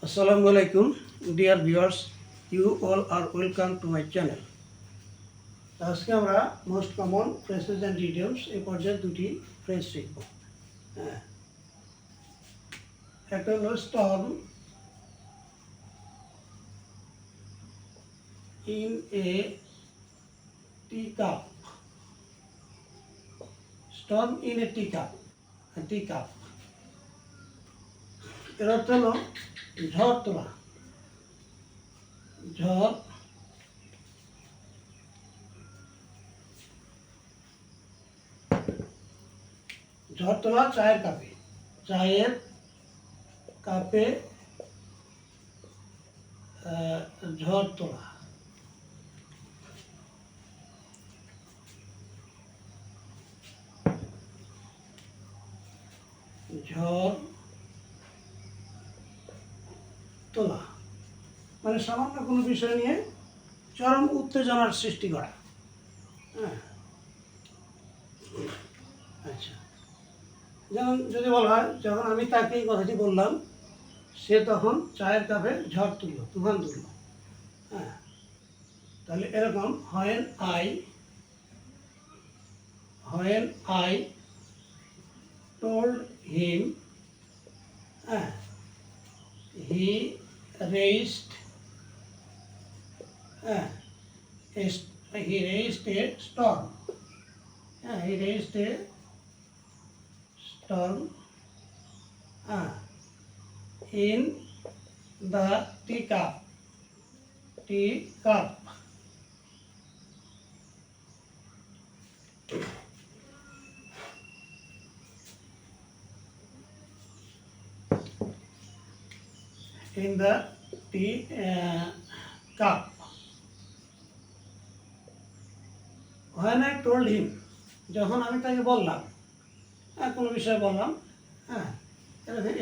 Assalamu alaikum, dear viewers. You all are welcome to my channel. আজকে আমরা most common phrases and idioms এই পর্যায়ে দুটি phrase শিখব। হ্যাঁ, একটা হলো storm in a tea cup. Storm in a tea cup. এর অর্থ হলো ঝড় তোলা। ঝড় তোলা চায়ের কাপে। চায়ের কাপে ঝড় তোলা। ঝড় তোলা মানে সামান্য কোনো বিষয় নিয়ে চরম উত্তেজনার সৃষ্টি করা। হ্যাঁ, আচ্ছা, যেমন যদি বলা হয় যখন আমি তাকে এই কথাটি বললাম, সে তখন চায়ের কাপে ঝড় তুলল, তুফান তুলল। হ্যাঁ, তাহলে এরকম when I told him, he raised a storm. He raised a storm in the teacup. In the tea cup. When I told him, যখন আমি তাকে বললাম, কোনো বিষয়ে বললাম,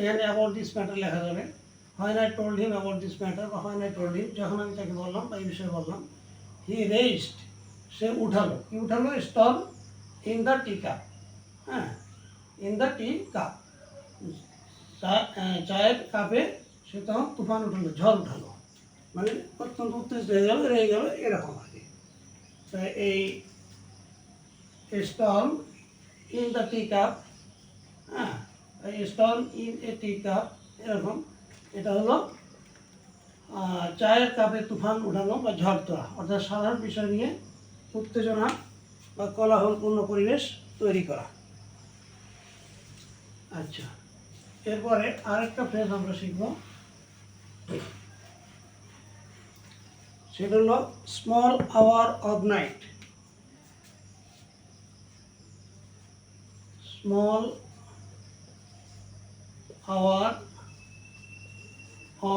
এখানে অ্যাবাউট দিস ম্যাটার লেখা যাবে। when I told him about this matter, বা when I told him, যখন আমি তাকে বললাম বা এই বিষয়ে বললাম, he raised, সে উঠালো। কি উঠালো? Storm in the tea cup. In the tea cup, চায়ের কাপে সে তখন তুফান উঠালো, ঝড় উঠালো, মানে অত্যন্ত উত্তেজিত হয়ে গেল, রেগে গেল, এরকম আর কি। এই storm in the tea cup, storm in a tea cup, এরকম। এটা হলো চায়ের কাপে তুফান উঠানো বা ঝড় তোলা, অর্থাৎ সাধারণ বিষয় নিয়ে উত্তেজনা বা কোলাহলপূর্ণ পরিবেশ তৈরি করা। আচ্ছা, এরপরে আরেকটা ফ্রেজ আমরা শিখব, সেটা হলো small hour of night. Small hour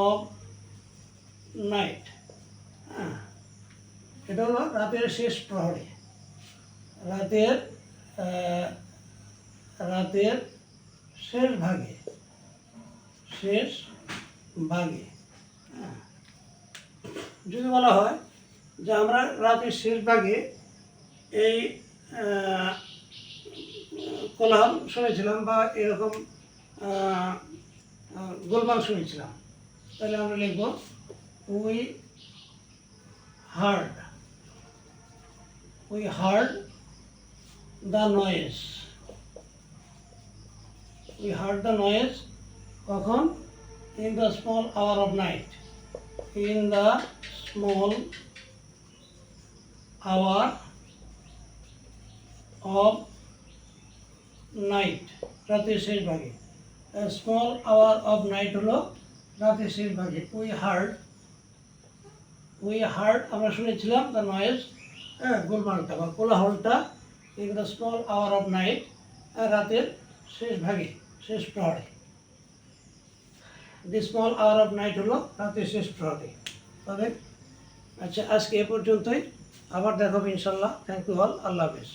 of night. এটা হলো রাতের শেষ প্রহরে। রাতের শেষ ভাগে। যদি বলা হয় যে আমরা রাতের শেষ ভাগে এই কোলাহল শুনেছিলাম বা এরকম গোলমাল শুনেছিলাম, তাহলে আমরা লিখব উই হার্ড দ্য নয়েজ। কখন? In the small hour of night. In the small hour of night, রাতের শেষ ভাগে। স্মল আওয়ার অফ নাইট হলো রাতের শেষ ভাগে। উই হার্ড আমরা শুনেছিলাম দ্য নয়েজ, গোলমালটা বা কোলাহলটা, in the small hour of night, রাতের শেষ ভাগে, শেষ প্রহরে। The small hour of night হলো রাতের শেষ প্রহরে। তবে আচ্ছা, আজকে এ পর্যন্তই, আবার দেখাবো ইনশাল্লাহ। থ্যাংক ইউ অল, আল্লাহ হাফেজ।